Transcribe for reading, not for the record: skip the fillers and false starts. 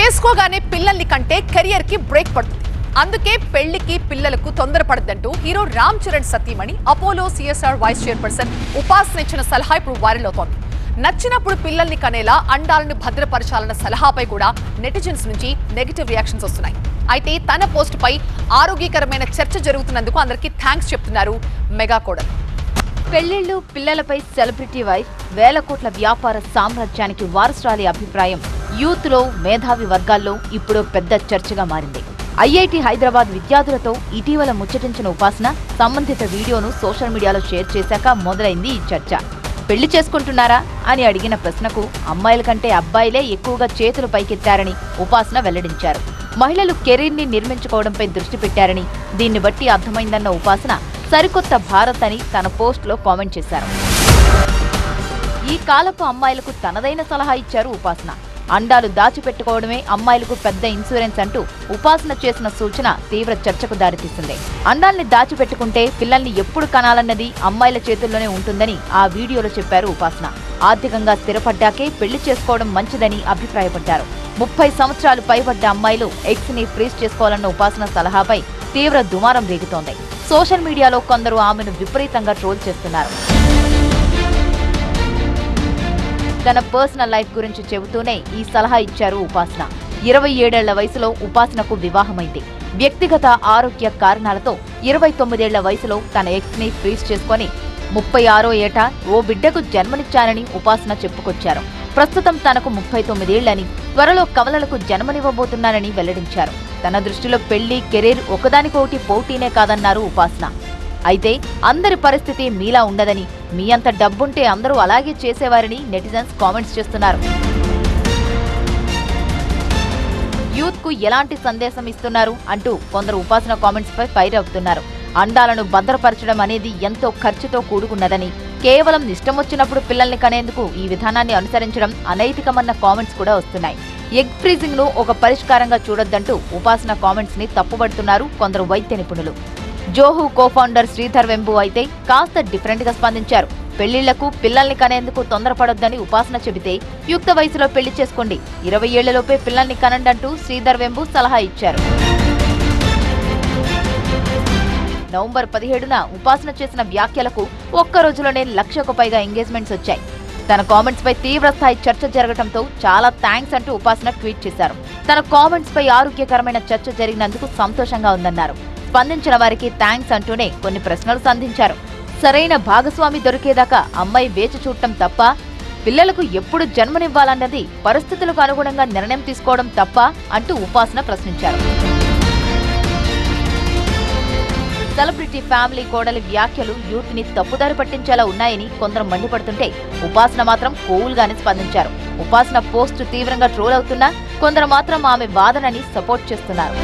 చేసుకోగానే పిల్లల్ని కంటే కెరియర్ కి బ్రేక్ పడుతుంది. అందుకే పెళ్లికి పిల్లలకు తొందరపడద్దంటూ హీరో రామ్ చరణ్ సతీమణి అపోలో సిఎస్ఆర్ వైస్ చైర్పర్సన్ ఉపాసన ఇచ్చిన సలహా ఇప్పుడు వైరల్ అవుతోంది. నచ్చినప్పుడు పిల్లల్ని కనేలా అండాలను భద్రపరచాలన్న సలహాపై కూడా నెటిజన్స్ నుంచి నెగటివ్ రియాక్షన్స్ వస్తున్నాయి. అయితే తన పోస్ట్ పై ఆరోగ్యకరమైన చర్చ జరుగుతున్నందుకు అందరికీ థ్యాంక్స్ చెప్తున్నారు మెగా కోడలు. పెళ్లిళ్లు, పిల్లలపై సెలబ్రిటీ వైఫ్, వేల కోట్ల వ్యాపార సామ్రాజ్యానికి వారసురాలి అభిప్రాయం యూత్ లో, మేధావి వర్గాల్లో ఇప్పుడు పెద్ద చర్చగా మారింది. ఐఐటి హైదరాబాద్ విద్యార్థులతో ఇటీవల ముచ్చటించిన ఉపాసన సంబంధిత వీడియోను సోషల్ మీడియాలో షేర్ చేశాక మొదలైంది ఈ చర్చ. పెళ్లి చేసుకుంటున్నారా అని అడిగిన ప్రశ్నకు అమ్మాయిల కంటే అబ్బాయిలే ఎక్కువగా చేతులు పైకెత్తారని ఉపాసన వెల్లడించారు. మహిళలు కెరీర్ ని నిర్మించుకోవడంపై దృష్టి పెట్టారని, దీన్ని బట్టి అర్థమైందన్న ఉపాసన సరికొత్త భారత్ అని తన పోస్ట్లో కామెంట్ చేశారు. ఈ కాలపు అమ్మాయిలకు తనదైన సలహా ఇచ్చారు ఉపాసన. అండాలు దాచిపెట్టుకోవడమే అమ్మాయిలకు పెద్ద ఇన్సూరెన్స్ అంటూ ఉపాసన చేసిన సూచన తీవ్ర చర్చకు దారితీసింది. అండాల్ని దాచిపెట్టుకుంటే పిల్లల్ని ఎప్పుడు కనాలన్నది అమ్మాయిల చేతుల్లోనే ఉంటుందని ఆ వీడియోలో చెప్పారు ఉపాసన. ఆర్థికంగా స్థిరపడ్డాకే పెళ్లి చేసుకోవడం మంచిదని అభిప్రాయపడ్డారు. 30 సంవత్సరాలు పైబడ్డ అమ్మాయిలు ఎగ్స్ ని ఫ్రీజ్ చేసుకోవాలన్న ఉపాసన సలహాపై తీవ్ర దుమారం రేగుతోంది. సోషల్ మీడియాలో కొందరు ఆమెను విపరీతంగా ట్రోల్ చేస్తున్నారు. తన పర్సనల్ లైఫ్ గురించి చెబుతూనే ఈ సలహా ఇచ్చారు ఉపాసన. 27 ఏళ్ల వయసులో ఉపాసనకు వివాహమైంది. వ్యక్తిగత ఆరోగ్య కారణాలతో 29 ఏళ్ల వయసులో తన ఎక్స్ ని ఫ్రీజ్ చేసుకుని 36వ ఏట ఓ బిడ్డకు జన్మనిచ్చానని ఉపాసన చెప్పుకొచ్చారు. ప్రస్తుతం తనకు 39 ఏళ్లని, త్వరలో కవలలకు జన్మనివ్వబోతున్నానని వెల్లడించారు. తన దృష్టిలో పెళ్లి, కెరీర్ ఒకదానికొకటి పోటీనే కాదన్నారు ఉపాసన. అయితే అందరి పరిస్థితి మీలా ఉండదని, మీ అంత డబ్బుంటే అందరూ అలాగే చేసేవారని నెటిజన్స్ కామెంట్స్ చేస్తున్నారు. యూత్ కు ఎలాంటి సందేశం ఇస్తున్నారు అంటూ కొందరు ఉపాసన కామెంట్స్ పై ఫైర్ అవుతున్నారు. అండాలను భద్రపరచడం అనేది ఎంతో ఖర్చుతో కూడుకున్నదని, కేవలం ఇష్టమొచ్చినప్పుడు పిల్లల్ని కనేందుకు ఈ విధానాన్ని అనుసరించడం అనైతికమన్న కామెంట్స్ కూడా వస్తున్నాయి. ఎగ్ ఫ్రీజింగ్ ను ఒక పరిష్కారంగా చూడొద్దంటూ ఉపాసన కామెంట్స్ ని తప్పుపడుతున్నారు కొందరు వైద్య నిపుణులు. జోహు కో-ఫౌండర్ శ్రీధర్ వెంబు అయితే కాస్త డిఫరెంట్ గా స్పందించారు. పెళ్లిళ్లకు, పిల్లల్ని కనేందుకు తొందరపడొద్దని ఉపాసన చెబితే యుక్త వయసులో పెళ్లి చేసుకోండి, 20 ఏళ్లలోపే పిల్లల్ని కనండంటూ శ్రీధర్ వెంబు సలహా ఇచ్చారు. నవంబర్ 17న ఉపాసన చేసిన వ్యాఖ్యలకు ఒక్క రోజులోనే 1,00,000కు పైగా ఎంగేజ్మెంట్స్ వచ్చాయి. తన కామెంట్స్ పై తీవ్రస్థాయి చర్చ జరగడంతో చాలా థ్యాంక్స్ అంటూ ఉపాసన ట్వీట్ చేశారు. తన కామెంట్స్ పై ఆరోగ్యకరమైన చర్చ జరిగినందుకు సంతోషంగా ఉందన్నారు. స్పందించిన వారికి థ్యాంక్స్ అంటూనే కొన్ని ప్రశ్నలు సంధించారు. సరైన భాగస్వామి దొరికేదాకా అమ్మాయి వేచి చూడటం తప్ప, పిల్లలకు ఎప్పుడు జన్మనివ్వాలన్నది పరిస్థితులకు అనుగుణంగా నిర్ణయం తీసుకోవడం తప్ప అంటూ ఉపాసన ప్రశ్నించారు. సెలబ్రిటీ ఫ్యామిలీ కోడలి వ్యాఖ్యలు యూత్ ని తప్పుదారి పట్టించేలా ఉన్నాయని కొందరు మండిపడుతుంటే, ఉపాసన మాత్రం కూల్ గానే స్పందించారు. ఉపాసన పోస్ట్ తీవ్రంగా ట్రోల్ అవుతున్నా కొందరు మాత్రం ఆమె వాదనని సపోర్ట్ చేస్తున్నారు.